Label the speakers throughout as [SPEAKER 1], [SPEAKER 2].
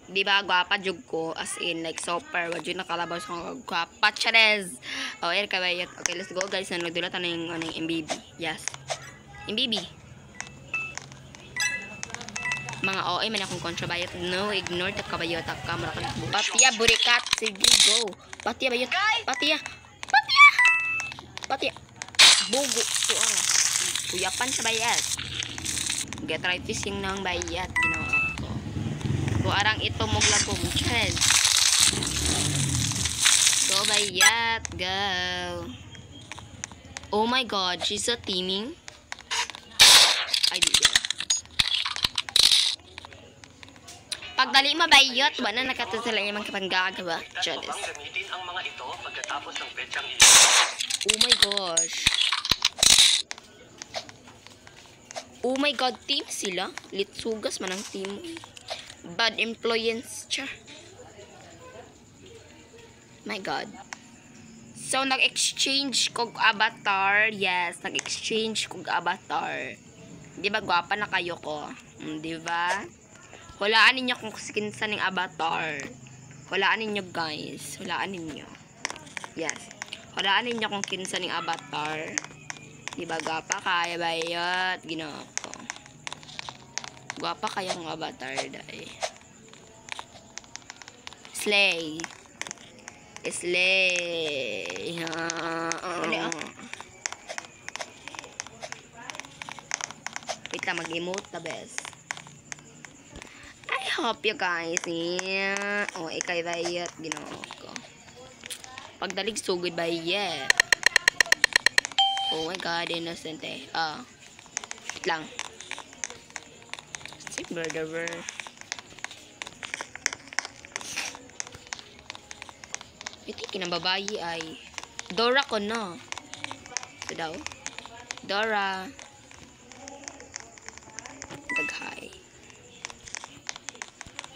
[SPEAKER 1] Di ba, gwapa jug ko. As in, like, super. Wad yun nakalabaw sa gwapa. Charez! Oh, ayan kabayot. Okay, let's go, guys. Nagdulat na yung MBB. Yes. MBB. Mga OA man akong kontrabayot. No, ignore ta kabayot. Kamara ka nagbuka. Patiya, burikat. Sige, go. Patiya, bayot. Patiya. Patiya! Patiya. Bugo. So, kuyapan sa bayat. Get right fishing ng bayat. Ginawa ko. Arang ito muglagong trend. Go bayat, go. Oh my god, she's a teaming. I did that. Pagdali mabayot, ba na nakatutula yung mga kapanggagawa? Jealous.
[SPEAKER 2] Gamitin ang mga ito pagkatapos ng petsang
[SPEAKER 1] oh my gosh. Oh my god, team sila. Litsugas man ang team. Bad influence siya. My god. So, nag-exchange kog avatar. Yes, nag-exchange kog avatar. Di ba, gwapa na kayo ko? Di ba? Walaan ninyo kung kinsa ning avatar. Walaan ninyo, guys. Walaan ninyo. Yes. Walaan ninyo kung kinsa ning avatar. Di ba, gwapa kaya bayot? Ginawa ko. Gwapa kayang avatar dahil. Slay. Slay. Wait lang, mag-emote the best. I hope you guys, yeah. Oh, ikay bayat. Ginawa ko. Pagdalig sugod bayat. Oh my god, innocent eh. Wait lang. Murderer. Ito kinababayi ay Dora ko no. Ito daw. Dora. Daghay.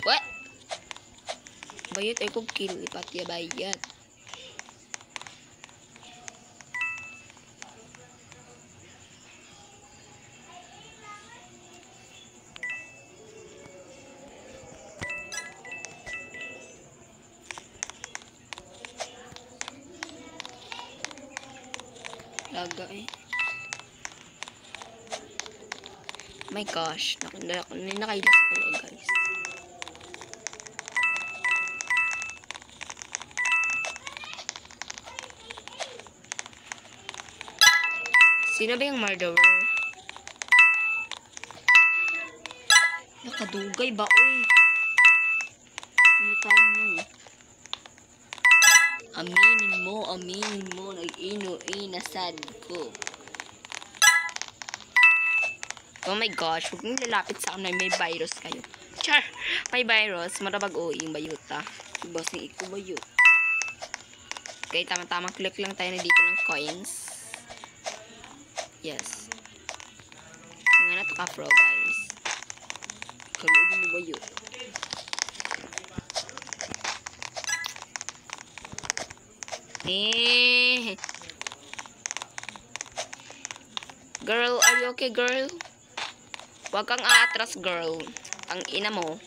[SPEAKER 1] What? Bayat ay kong kill. Ipatya bayat. Laga eh. My gosh. Nakailas ko guys. Sino ba yung murderer? Nakadugay ba oy? Ano tayo mo? Aminin mo, nag-ino-inasad ko. Oh my gosh, huwag nang lalapit sa akin na may virus kayo. Char! May virus, marabag o yung bayuta. Si bossing iko bayut. Okay, tama-tamang click lang tayo na dito ng coins. Yes. Tingnan na ito ka-pro, guys. Kaluod mo bayut. Girl, are you okay, girl? Wag kang aatras, girl. Ang ina mo.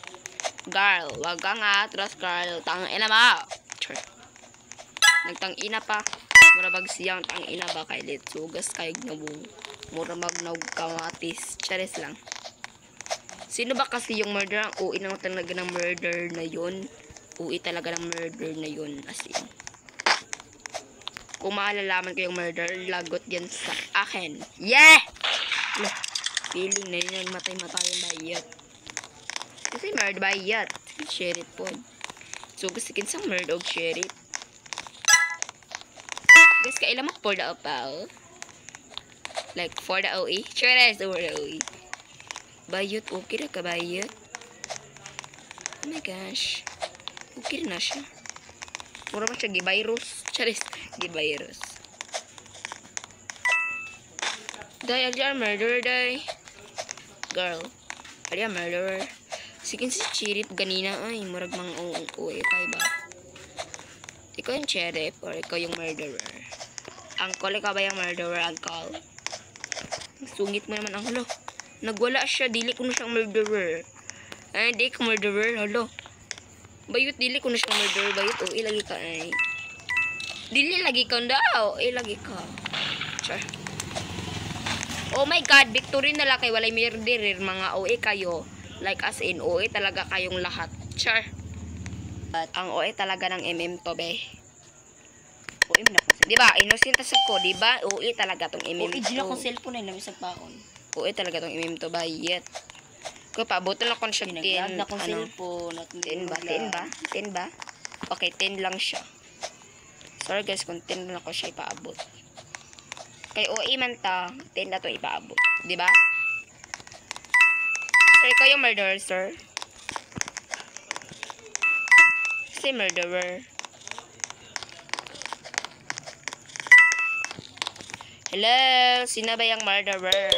[SPEAKER 1] Girl, wag kang aatras, girl. Tang ina mo. Nagtang ina pa. Murabag siyang tang ina ba kay litsugas kay gnabong. Murabag naug kamatis. Charis lang. Sino ba kasi yung murder? Ang UI naman talaga ng murder na yun. UI talaga ng murder na yun. As in. Kung maalalaman ko yung murder, lagot yan sa akin. Yeah! Feeling na yun, matay-matayan bayat. Kasi murder bayat. Sheriff po. So, gusto kinsang murder o sheriff. Guys, kailan mo for the opal? Like, for the OE? Sure, that's the word OE. Bayot, okay na ka bayot? Oh my gosh. Okay na siya. Mura man siya, givirus. Charis, givirus. Day, are you a murderer, day? Girl, are you a murderer? Sige si Sheriff ganina, ay, murag mang uwi, kaya ba? Ikaw yung Sheriff, or ikaw yung murderer? Uncle, ikaw ba yung murderer, Uncle? Sungit mo naman ang nagwala siya, dili ko na siyang murderer. Ay, hindi ko murderer, halo. Bayot, dili ko na siya murder. Bayot, o, ilagi ka ay. Dili lagi ka daw. Ilagi ka. Char. Oh my God, victory na lang kay walay murderer. Mga OA kayo. Like as in, OA talaga kayong lahat. Char. At ang OA talaga ng MM to, be.
[SPEAKER 3] OA na ko.
[SPEAKER 1] Diba? Innocent asag ko, diba? OA talaga tong MM
[SPEAKER 3] OA
[SPEAKER 1] to.
[SPEAKER 3] dila ko cellphone ay namisag paon.
[SPEAKER 1] OA talaga tong MM to, bayet. Kung paabotan lang ko siya 10.
[SPEAKER 3] Pinaglag na kong cellphone.
[SPEAKER 1] 10 ba? 10 ba? 10 ba? Okay, 10 lang siya. Sorry guys, kung 10 lang ako siya ipaabot. Kay OA man ta, 10 na to ipaabot. Diba? Sir, kayo murderer, sir? Si murderer. Hello? Sino ba yung murderer?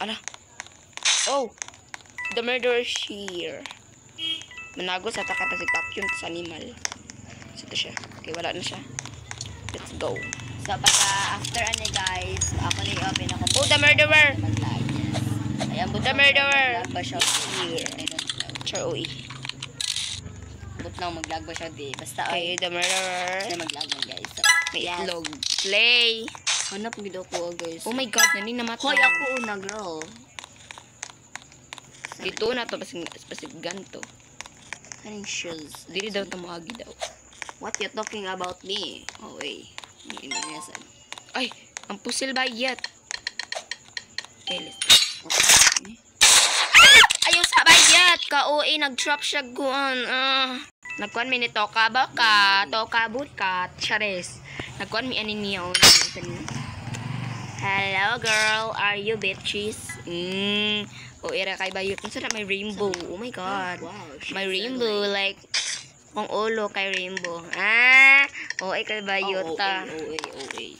[SPEAKER 1] Ala. Oh! The murderer is here. Manago sa takata si vacuum sa animal. Ito siya. Okay, wala na siya. Let's go.
[SPEAKER 3] So, pagka after ano guys, ako na i-open ako.
[SPEAKER 1] Oh, the murderer!
[SPEAKER 3] Mag-lag. Ayan,
[SPEAKER 1] The murderer!
[SPEAKER 3] mag-lag ba siya?
[SPEAKER 1] Here.
[SPEAKER 3] I don't know.
[SPEAKER 1] Char OE.
[SPEAKER 3] But lang mag-lag ba siya di? Basta
[SPEAKER 1] Okay, the murderer.
[SPEAKER 3] na mag-lag mo guys. So,
[SPEAKER 1] May
[SPEAKER 3] yes.
[SPEAKER 1] itlog. Play!
[SPEAKER 3] Hanap gid ako guys.
[SPEAKER 1] Oh my God, nani namatay.
[SPEAKER 3] Hoy, ako una girl.
[SPEAKER 1] Dito na to, basig ganto.
[SPEAKER 3] Kaning shoes.
[SPEAKER 1] Dili daw ito maagi daw.
[SPEAKER 3] What you talking about me? Oh, wait. Hindi na nasan.
[SPEAKER 1] Ay, ang pusil bayat. Okay, let's go.
[SPEAKER 3] Okay.
[SPEAKER 1] Ayaw sa bayat! Ka-OA, nag-drop siya guan. Nagkuhan mi ni Toka ba ka? Toka bukat. Chares. Nagkuhan mi anin niya. Hello girl, are you bitches? O ira kay bayot. Ang sarap may rainbow. Oh my God.
[SPEAKER 3] Wow.
[SPEAKER 1] May rainbow. Like, kung ulo kay rainbow. OA kay bayot ta.
[SPEAKER 3] OA.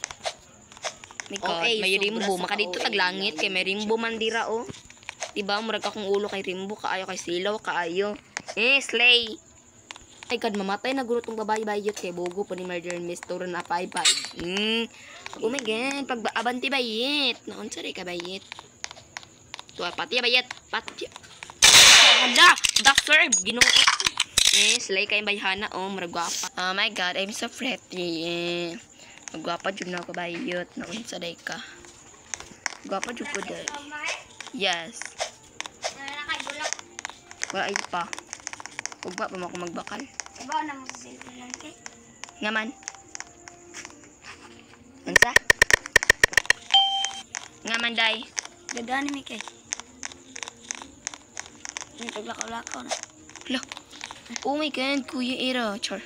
[SPEAKER 1] My God,
[SPEAKER 3] OA,
[SPEAKER 1] may
[SPEAKER 3] sobra
[SPEAKER 1] rainbow.
[SPEAKER 3] sa
[SPEAKER 1] Maka dito
[SPEAKER 3] OA
[SPEAKER 1] taglangit kay may
[SPEAKER 3] lang.
[SPEAKER 1] rainbow man dira oh. Diba, murag akong ulo kay rainbow. Kaayo kay silaw, kaayo. Slay. Ay God, mamatay na guro tong babae bayot kay Bogo po ni murder Mr. na 5-5. Oh my God, pag abanti bayit. Naon sorry ka bayit. Tuwa, pati bayit. Pati. Hala, doctor, ginoo. Slay kay bayhana. Oh, murag gwapa. Oh my God, I'm so pretty. Magwapa jud na ako bayot. Naon sorry ka. Gwapa jud ko dahil. Yes. Wala ay pa. Ugba pa mo ako magbakal.
[SPEAKER 4] Iba na mo sa cellphone lang kay.
[SPEAKER 1] Nga man. Unsa? Nga man, day.
[SPEAKER 4] Gagani mi kay. Ni paglakaw-lakaw na.
[SPEAKER 1] Hala. Oh my God, Kuya Ira. Char.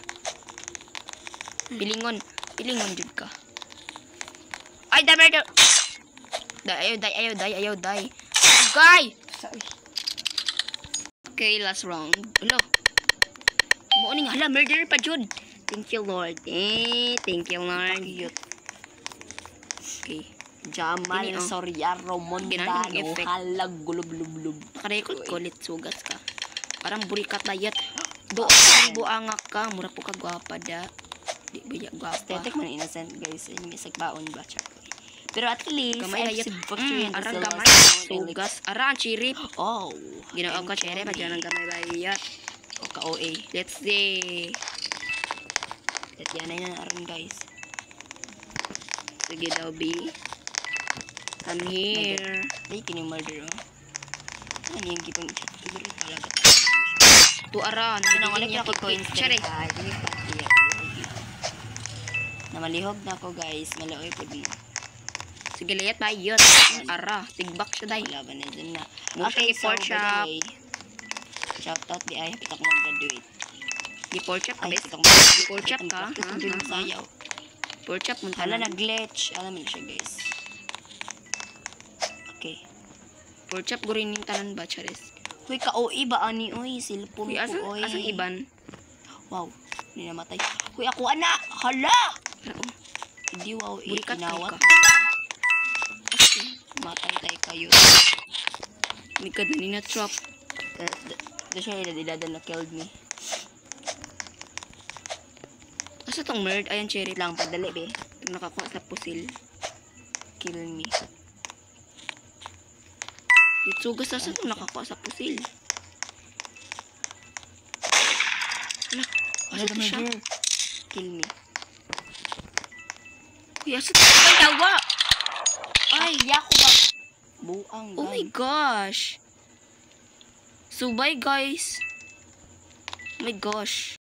[SPEAKER 1] Pilingon. Pilingon jud ka. Ay, damer daw. Ayaw, day. Agay! Okay, last round. Hala. Mo nga. Hala, murder pa jud. Thank you, Lord. Thank you, Lord. Okay.
[SPEAKER 3] Jamal
[SPEAKER 1] Ini, oh.
[SPEAKER 3] Soriaro
[SPEAKER 1] Ginaan
[SPEAKER 3] Mondano.
[SPEAKER 1] yung effect.
[SPEAKER 3] Halag gulub-lub-lub.
[SPEAKER 1] Nakarecord ko ulit. Sugas ka. Parang burikat layat. Doon buangak ka. Mura po ka gwapa da. Di ba gwapa?
[SPEAKER 3] Aesthetic man innocent guys. Yung isag baon ba siya. Pero at least,
[SPEAKER 1] Gamay
[SPEAKER 3] I've
[SPEAKER 1] layat.
[SPEAKER 3] seen factory and
[SPEAKER 1] Arang
[SPEAKER 3] the
[SPEAKER 1] gamay.
[SPEAKER 3] silver
[SPEAKER 1] Sugas. Arang chirip.
[SPEAKER 3] Oh.
[SPEAKER 1] Ginawa ka chere. Pa dyan ang gamay bayat.
[SPEAKER 3] O ka-OA.
[SPEAKER 1] Let's see.
[SPEAKER 3] At yan ay naroon guys.
[SPEAKER 1] Sige daw, B. Come here.
[SPEAKER 3] Ay, kini-murder oh. Ano yung gipang chat? Siguro talaga.
[SPEAKER 1] Tuaran.
[SPEAKER 3] Pinangulik na ko coins.
[SPEAKER 1] Chere.
[SPEAKER 3] Na malihog na ako guys. Malaoy po din.
[SPEAKER 1] Sige layat bayat. Ara. Tigbak siya day.
[SPEAKER 3] Laban na dun na.
[SPEAKER 1] Okay, pork chop.
[SPEAKER 3] Shout out di ay. Pitak mo graduate.
[SPEAKER 1] Di pork chop ka,
[SPEAKER 3] Ay,
[SPEAKER 1] bes.
[SPEAKER 3] pitak
[SPEAKER 1] Di pork chop ka.
[SPEAKER 3] Pitak sayaw.
[SPEAKER 1] Pork chop mo
[SPEAKER 3] Hala,
[SPEAKER 1] tanan.
[SPEAKER 3] nag-glitch. Alam mo na siya guys. Okay.
[SPEAKER 1] Pork chop gurin yung tanan ba, charis?
[SPEAKER 3] Uy, ka-OE ba ani? Uy, cellphone
[SPEAKER 1] Uy,
[SPEAKER 3] ko. Uy.
[SPEAKER 1] asang iban?
[SPEAKER 3] Wow. Hindi namatay. Uy, ako ana. Hala.
[SPEAKER 1] Oo.
[SPEAKER 3] Hindi wow.
[SPEAKER 1] Burikat
[SPEAKER 3] Inawat.
[SPEAKER 1] ka.
[SPEAKER 3] Matay tayo kayo.
[SPEAKER 1] May God, nanina trap.
[SPEAKER 3] Doon siya ilad na killed me.
[SPEAKER 1] Asa tong merd? Ayan, cherry lang.
[SPEAKER 3] Lang, padali be.
[SPEAKER 1] Itong nakakuha sa pusil.
[SPEAKER 3] Kill me.
[SPEAKER 1] Ditsugas asa tong nakakuha sa pusil. Asa to siya?
[SPEAKER 3] Kill me.
[SPEAKER 1] Kuya, asa to siya? Yawa! Ay,
[SPEAKER 3] Yako ba? Buang
[SPEAKER 1] oh my gosh. So, bye guys. Oh my gosh.